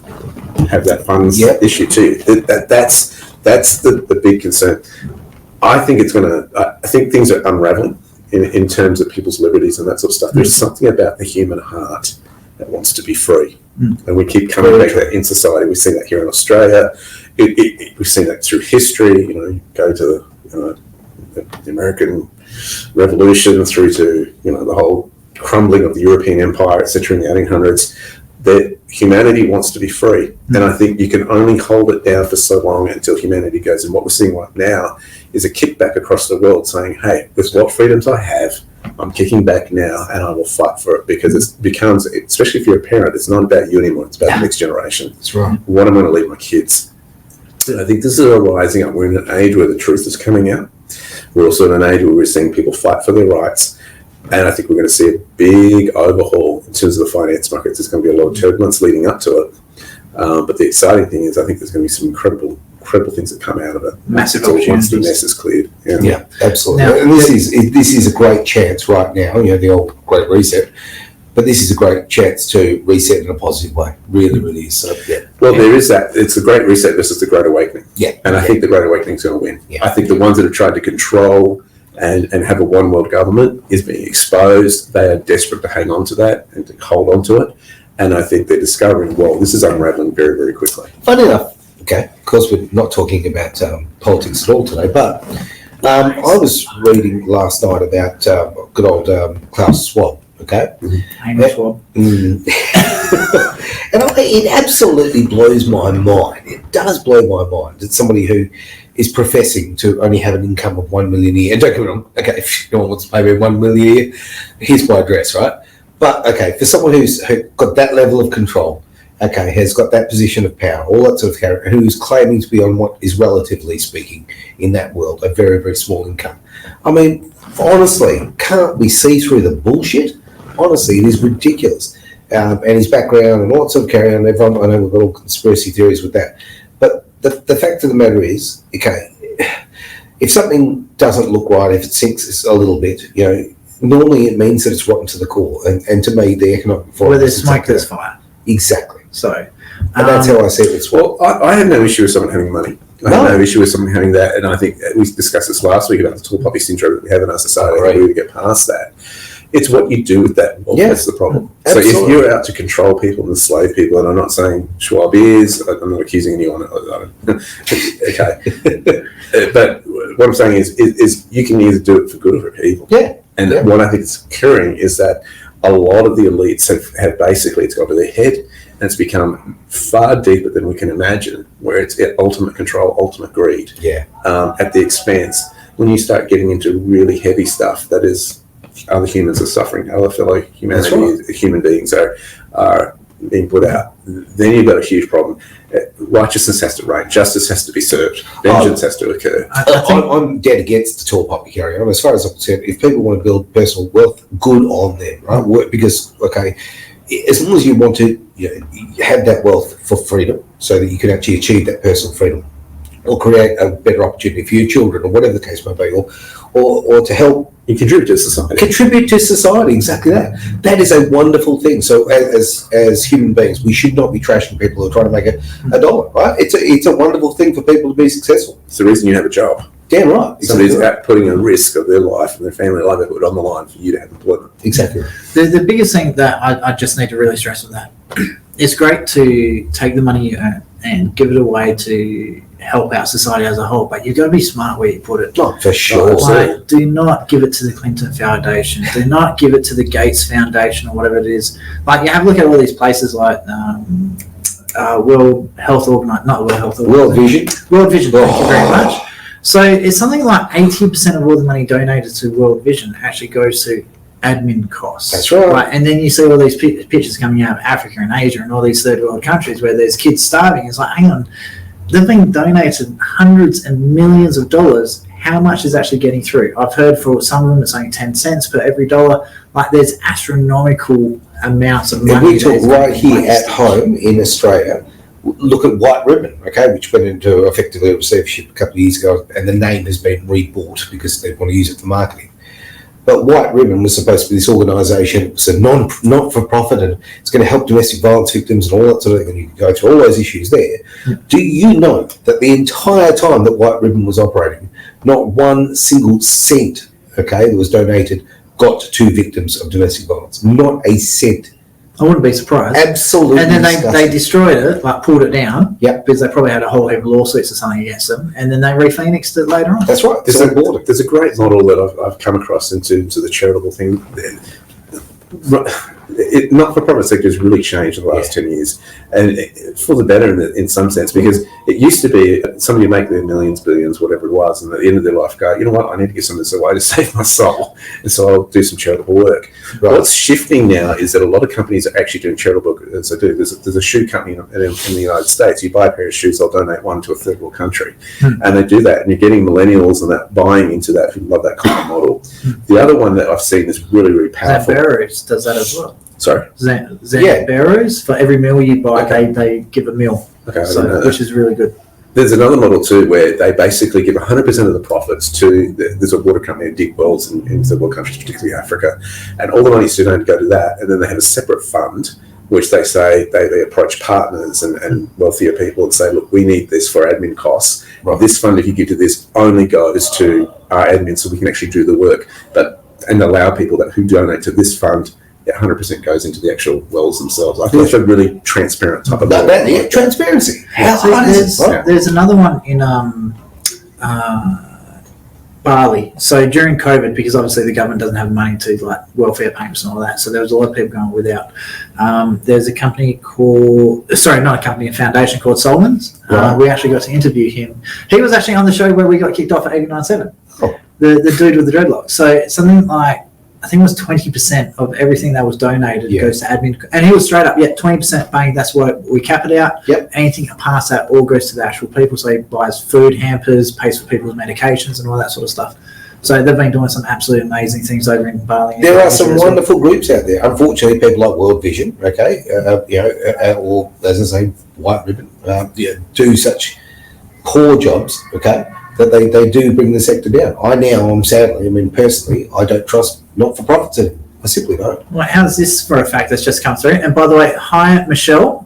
have that funds issued to you. That's the big concern. I think I think things are unraveling in terms of people's liberties and that sort of stuff. There's something about the human heart that wants to be free. And we keep coming back to that in society. We've seen that here in Australia. We've seen that through history. You go to the American Revolution through to the whole crumbling of the European Empire, etc. in the 1800s, that humanity wants to be free. And I think you can only hold it down for so long until humanity goes. And what we're seeing right now is a kickback across the world saying, hey, with what freedoms I have, I'm kicking back now and I will fight for it, because it becomes, especially if you're a parent, it's not about you anymore, it's about the next generation. That's right. What I'm going to leave my kids. And I think this is a rising up. We're in an age where the truth is coming out. We're also in an age where we're seeing people fight for their rights. And I think we're going to see a big overhaul in terms of the finance markets. There's going to be a lot of turbulence leading up to it. But the exciting thing is I think there's going to be some incredible things that come out of it. Massive Once opportunities. the mess is cleared. Yeah, absolutely. Now, and this is a great chance right now, the old Great Reset, but this is a great chance to reset in a positive way. Really, really is. So, yeah. Well, there is that. It's the Great Reset versus the Great Awakening. Yeah. And I think the Great Awakening is going to win. Yeah. I think the ones that have tried to control and have a one world government is being exposed. They are desperate to hang on to that and to hold on to it. And I think they're discovering, well, this is unraveling very, very quickly. Funny enough, okay, of course we're not talking about politics at all today, but I was reading last night about good old Klaus Schwab, okay? Hamish Schwab. And it absolutely blows my mind. It does blow my mind. It's somebody who is professing to only have an income of 1 million a year. And don't get me wrong, okay, if no one wants to pay me 1 million a year, here's my address, right? But, okay, for someone who's got that level of control, okay, has got that position of power, all that sort of character, who's claiming to be on what is, relatively speaking, in that world, a very, very small income. I mean, honestly, can't we see through the bullshit? Honestly, it is ridiculous. And his background and all that sort of carry on. Everyone, I know we've got all conspiracy theories with that. But the fact of the matter is, okay, if something doesn't look right, if it sinks a little bit, normally it means that it's rotten to the core. And to me, the economic reform... Where there's smoke, there's fire. Exactly. So... And that's how I see it. Well, I have no issue with someone having money. I have no issue with someone having that. And I think we discussed this last week about the tall poppy syndrome that we have in our society. Right. We need to get past that. It's what you do with that. Well, that's the problem. Absolutely. So if you're out to control people and enslave people, and I'm not saying Schwab is, I'm not accusing anyone. Okay. But what I'm saying is you can either do it for good or for evil. Yeah. And what I think is occurring is that a lot of the elites have basically, it's got to their head, and it's become far deeper than we can imagine, where it's ultimate control, ultimate greed. Yeah. At the expense. When you start getting into really heavy stuff, that is, other humans are suffering, other fellow humanity, human beings are being put out, then you've got a huge problem. Righteousness has to reign, justice has to be served, vengeance has to occur. I'm dead against the tall poppy carry on. As far as I'm concerned, if people want to build personal wealth, good on them, right? Because, okay, as long as you want to have that wealth for freedom so that you can actually achieve that personal freedom or create a better opportunity for your children or whatever the case may be, or to help you contribute to society. Contribute to society, exactly that. That is a wonderful thing. So as human beings, we should not be trashing people who are trying to make a dollar, right? It's a wonderful thing for people to be successful. It's the reason you have a job. Damn right. Somebody's out putting a risk of their life and their family livelihood on the line for you to have employment. Exactly. The biggest thing that I just need to really stress on that, it's great to take the money you earn and give it away to help out society as a whole, but you've got to be smart where you put it. Oh, for sure. Like, do not give it to the Clinton Foundation. Do not give it to the Gates Foundation or whatever it is. Like, you have a look at all these places like World Health Organization, not World Health Organization. World Vision. World Vision, thank you very much. So it's something like 80% of all the money donated to World Vision actually goes to admin costs. That's right. And then you see all these pictures coming out of Africa and Asia and all these third world countries where there's kids starving. It's like, hang on, they've been donated hundreds and millions of dollars. How much is actually getting through? I've heard for some of them it's only 10 cents per every dollar. Like, there's astronomical amounts of money. We talk right here at home in Australia. Look at White Ribbon, okay, which went into effectively a receivership a couple of years ago, and the name has been rebought because they want to use it for marketing. But White Ribbon was supposed to be this organisation. It was a not-for-profit, and it's going to help domestic violence victims and all that sort of thing, and you can go through all those issues there. Do you know that the entire time that White Ribbon was operating, not one single cent, okay, that was donated got to victims of domestic violence? Not a cent. I wouldn't be surprised. Absolutely. And then they destroyed it, like pulled it down. Yep. Because they probably had a whole heap of lawsuits or something against them, and then they re-phoenixed it later on. That's right. There's a great model that I've come across in terms of the charitable thing. Not for profit sector has really changed in the last 10 years, and for the better in some sense, because it used to be somebody make their millions, billions, whatever it was, and at the end of their life go, you know what, I need to get some of this away to save my soul, and so I'll do some charitable work. Right. What's shifting now is that a lot of companies are actually doing charitable work. As I do, there's a shoe company in the United States. You buy a pair of shoes, they'll donate one to a third world country, and they do that, and you're getting millennials and that buying into that who love that kind of model. The other one that I've seen is really, really powerful. Zamberos does that as well. Sorry? Zamberos, for every meal you buy, they give a meal, which is really good. There's another model too where they basically give 100% of the profits to, there's a water company that dig wells in third world countries, particularly Africa, and all the money's going to go to that, and then they have a separate fund which they say they approach partners and wealthier people and say, look, we need this for admin costs. Right. This fund, if you give to this, only goes to our admin so we can actually do the work, and allow people who donate to this fund, 100% goes into the actual wells themselves. I think it's a really transparent type of model. Transparency. How hard is it? There's another one in Bali. So during COVID, because obviously the government doesn't have money to like welfare payments and all that, so there was a lot of people going without. There's a company a foundation called Solomons. Right. We actually got to interview him. He was actually on the show where we got kicked off at 89.7. Oh. The dude with the dreadlocks. So something like, I think it was 20% of everything that was donated goes to admin. And he was straight up, 20% paying, that's what we cap it out. Yep. Anything past that all goes to the actual people. So he buys food hampers, pays for people's medications and all that sort of stuff. So they've been doing some absolutely amazing things over in Bali. There are some wonderful groups out there. Unfortunately, people like World Vision, or as I say, White Ribbon, do such poor jobs, that they do bring the sector down. Personally, I don't trust not-for-profits anymore. I simply don't. Well, how's this for a fact that's just come through? And by the way, hi, Michelle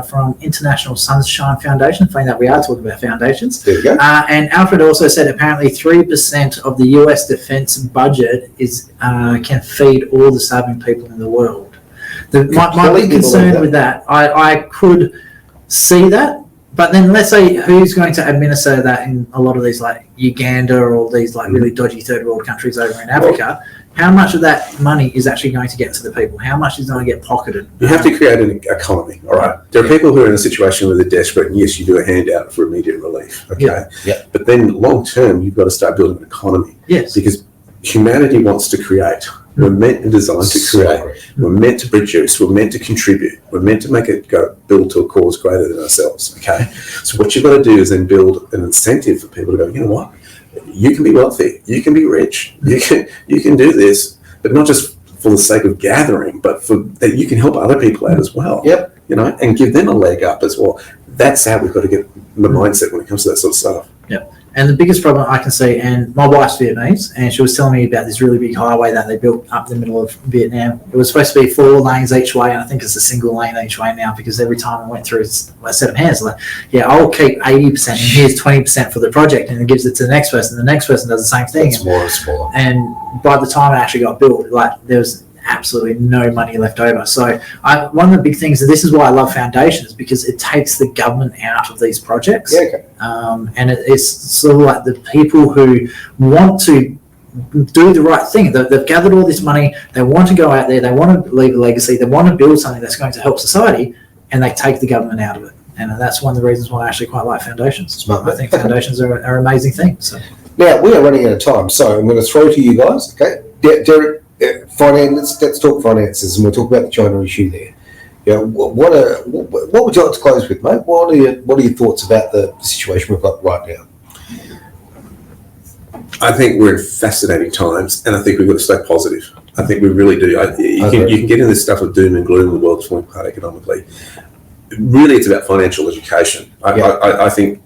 from International Sunshine Foundation, funny that we are talking about foundations. There you go. And Alfred also said apparently 3% of the US defense budget can feed all the starving people in the world. My big concern with that, I could see that. But then let's say who's going to administer that in a lot of these like Uganda or all these like really dodgy third world countries over in Africa? How much of that money is actually going to get to the people? How much is going to get pocketed? You have to create an economy, all right? There are people who are in a situation where they're desperate, and yes, you do a handout for immediate relief, okay? Yeah. But then long term, you've got to start building an economy. Yes. Because humanity wants to create. We're meant and designed to create. We're meant to produce. We're meant to contribute. We're meant to make it build to a cause greater than ourselves, okay? So what you've got to do is then build an incentive for people to go, you know what? You can be wealthy. You can be rich. You can do this, but not just for the sake of gathering, but for that you can help other people out as well. Yep. And give them a leg up as well. That's how we've got to get the mindset when it comes to that sort of stuff. Yep. And the biggest problem I can see, and my wife's Vietnamese, and she was telling me about this really big highway that they built up in the middle of Vietnam. It was supposed to be 4 lanes each way, and I think it's a single lane each way now, because every time I went through a set of hands, like, I'll keep 80% and here's 20% for the project, and it gives it to the next person. The next person does the same thing. It's more and smaller. And by the time it actually got built, there was absolutely no money left over. So one of the big things, and this is why I love foundations, because it takes the government out of these projects. Yeah, okay. And it's sort of like the people who want to do the right thing. They've gathered all this money. They want to go out there. They want to leave a legacy. They want to build something that's going to help society, and they take the government out of it. And that's one of the reasons why I actually quite like foundations. Smart. I think foundations are amazing things. So. Now, we are running out of time, so I'm going to throw to you guys, okay? Derek, finance. Let's talk finances, and we'll talk about the China issue there. What would you like to close with, mate? What are your thoughts about the situation we've got right now? I think we're in fascinating times, and I think we've got to stay positive. I think we really do. You can get in this stuff of doom and gloom. The world's falling apart economically. Really, it's about financial education. I think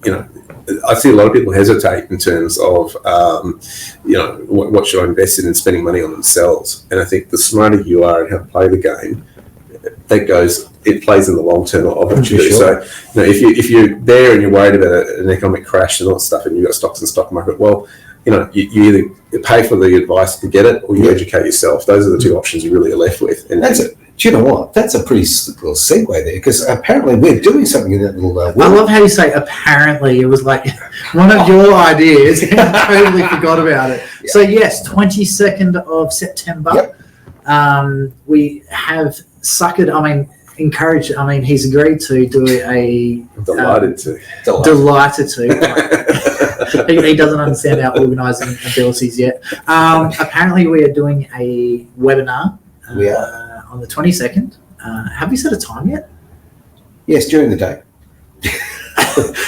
I see a lot of people hesitate in terms of, what should I invest in and spending money on themselves. And I think the smarter you are and how to play the game, it plays in the long term of what you do. Sure. So, if you're there and you're worried about an economic crash and all that stuff, and you've got stocks in the stock market, well, you either pay for the advice to get it, or you educate yourself. Those are the two options you really are left with. And that's it. Do you know what? That's a pretty slick little segue there, because apparently we're doing something in that little I love how you say apparently. It was like one of your ideas and I totally forgot about it. Yeah. So yes, 22nd of September. Yep. We have encouraged. He's agreed to do I'm delighted to. Delighted to. He doesn't understand our organising abilities yet. Apparently we are doing a webinar. We are. On the 22nd. Have we set a time yet? Yes, during the day.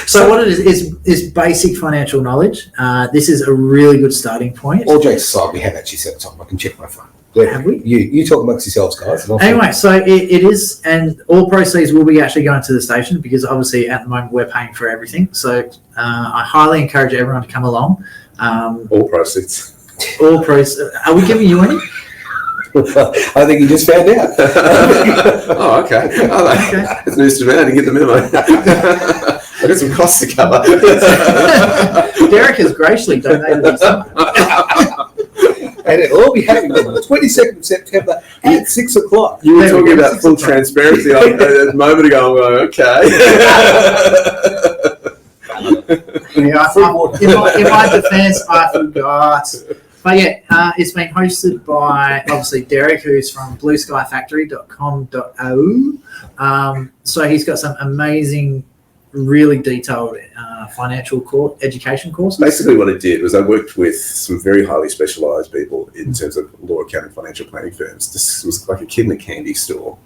So what it is basic financial knowledge. This is a really good starting point. All jokes aside, we have actually set a time. I can check my phone. Have we? You talk amongst yourselves, guys. Anyway, so it is, and all proceeds will be actually going to the station, because obviously at the moment we're paying for everything. So I highly encourage everyone to come along. All proceeds. All proceeds. Are we giving you any? I think you just found out. Oh, okay. It's news to me. I didn't get the memo. I've got some costs to cover. Derek has graciously donated his time. And it'll all be happening on the 22nd of September at 6 o'clock. You were talking about full transparency a moment ago. I'm going, okay. In my defense, I forgot. But yeah, it's been hosted by obviously Derek, who's from blueskyfactory.com.au. So he's got some amazing, really detailed financial education courses. Basically what I did was I worked with some very highly specialised people in terms of law, accounting, financial planning firms. This was like a kid in a candy store,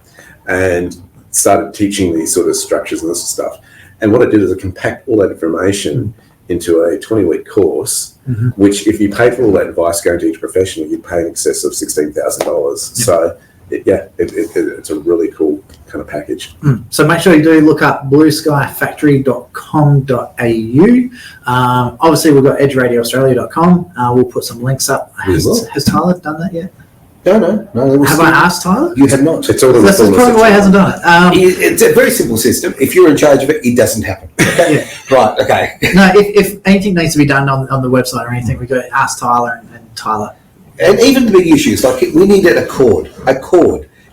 and started teaching these sort of structures and this stuff. And what I did is I compact all that information into a 20-week course, which if you pay for all that advice going to each professional, you'd pay in excess of $16,000. So it's a really cool kind of package. So make sure you do look up blueskyfactory.com.au. Obviously we've got edgeradioaustralia.com. We'll put some links up. Has Tyler done that yet? No. Have I asked Tyler? You have not. It's all That's probably why he hasn't done it. It's a very simple system. If you're in charge of it, it doesn't happen. Okay? Yeah. Right, okay. No, if anything needs to be done on the website or anything, we go ask Tyler and Tyler. And even the big issues, like we needed a cord.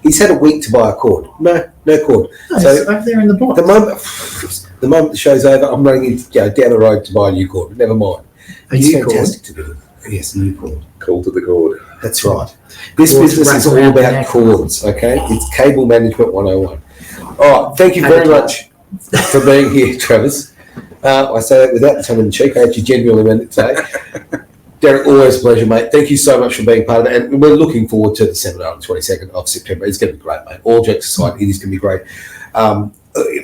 He's had a week to buy a cord. No cord. No, so it's over there in the box. The moment the show's over, I'm running down the road to buy a new cord. Never mind. It's fantastic to do. Yes, a new cord. Call to the cord. That's right. This business is all about cords, okay? It's cable management 101. All right, thank you very much for being here, Travis. I say that without the tongue in cheek. I actually genuinely meant it today. Derek, always a pleasure, mate. Thank you so much for being part of it. And we're looking forward to the seminar on the 22nd of September. It's going to be great, mate. All jokes aside, it is going to be great.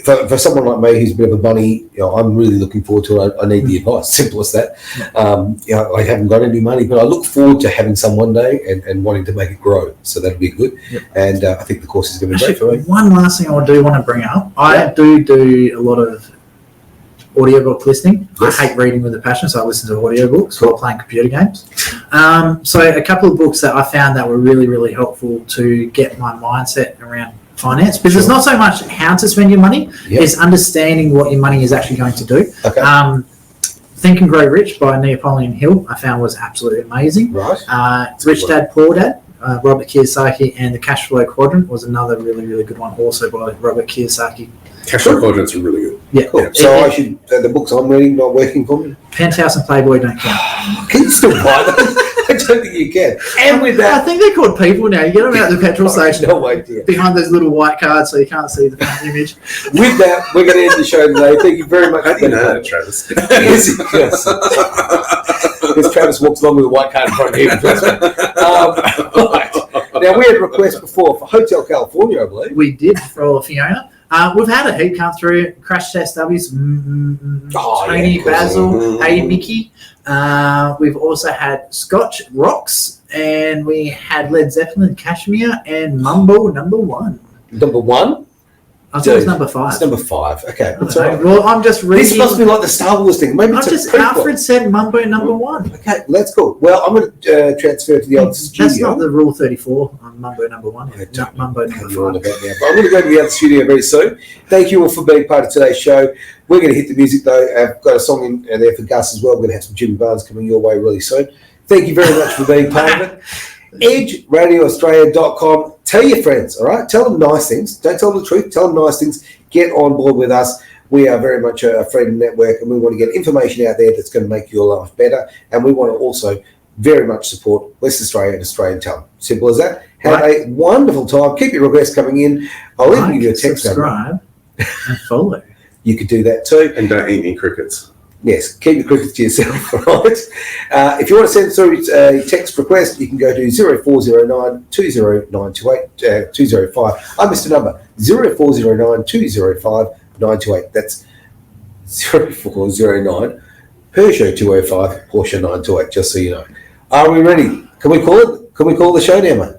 For someone like me who's a bit of a bunny, I'm really looking forward to it. I need the advice. Simple as that. I haven't got any money, but I look forward to having some one day and wanting to make it grow. So that'll be good. Yep. And I think the course is going to be great for me. One last thing I do want to bring up. I do a lot of audiobook listening. Yes. I hate reading with a passion, so I listen to audiobooks while playing computer games. So a couple of books that I found that were really, really helpful to get my mindset around finance, because it's not so much how to spend your money, it's understanding what your money is actually going to do. Okay. Think and Grow Rich by Napoleon Hill I found was absolutely amazing. Right. Rich Dad, Poor Dad, Robert Kiyosaki, and The Cash Flow Quadrant was another really, really good one, also by Robert Kiyosaki. Cash Flow Quadrant's really good. Yeah. Cool. So I should, the books I'm reading not working for me? Penthouse and Playboy don't count. Can you still buy them? I don't think you can. And with that, I think they're called people now. You get them out at the petrol station. No idea. Behind those little white cards, so you can't see the front image. With that, we're going to end the show today. Thank you very much. How do you know that, Travis? Yes. Because Travis walks along with a white card in front of him. Right. Now, we had a request before for Hotel California, I believe. We did for Fiona. We've had a heap come through. Crash Test W's, Tony, Basil, Hey Mickey. We've also had Scotch Rocks, and we had Led Zeppelin, Kashmir, and Mumbo number 1. Number 1? I thought it was number 5. It's number 5. Okay. Well, I'm just reading. This must be like the Star Wars thing. Maybe Alfred said Mumbo number 1. Okay, that's cool. Well, I'm going to transfer to the other studio. That's not the Rule 34 on Mumbo number 1. Not Mumbo number 5. But I'm going to go to the other studio very soon. Thank you all for being part of today's show. We're going to hit the music, though. I've got a song in there for Gus as well. We're going to have some Jimmy Barnes coming your way really soon. Thank you very much for being part of it. EdgeRadioAustralia.com. tell your friends, all right? Tell them nice things. Don't tell them the truth. Tell them nice things. Get on board with us. We are very much a freedom network, and we want to get information out there that's going to make your life better. And we want to also very much support West Australia and Australian talent. Simple as that. Have a wonderful time. Keep your requests coming in. I'll even give you a text subscribe, and follow. You could do that too. And don't eat any crickets. Yes, keep your crickets to yourself, right? If you want to send through a text request, you can go to 0409 20928 205. I missed a number, 0409 205 928. That's 0409 Peugeot 205 Porsche 928, just so you know. Are we ready? Can we call it? Can we call the show now, mate?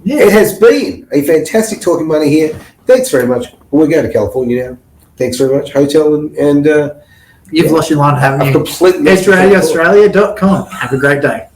Yeah. It has been a fantastic talking money here. Thanks very much. We're going to California now. Thanks very much. Hotel and You've lost your line, haven't I've you? completely AustraliaAustralia.com. Have a great day.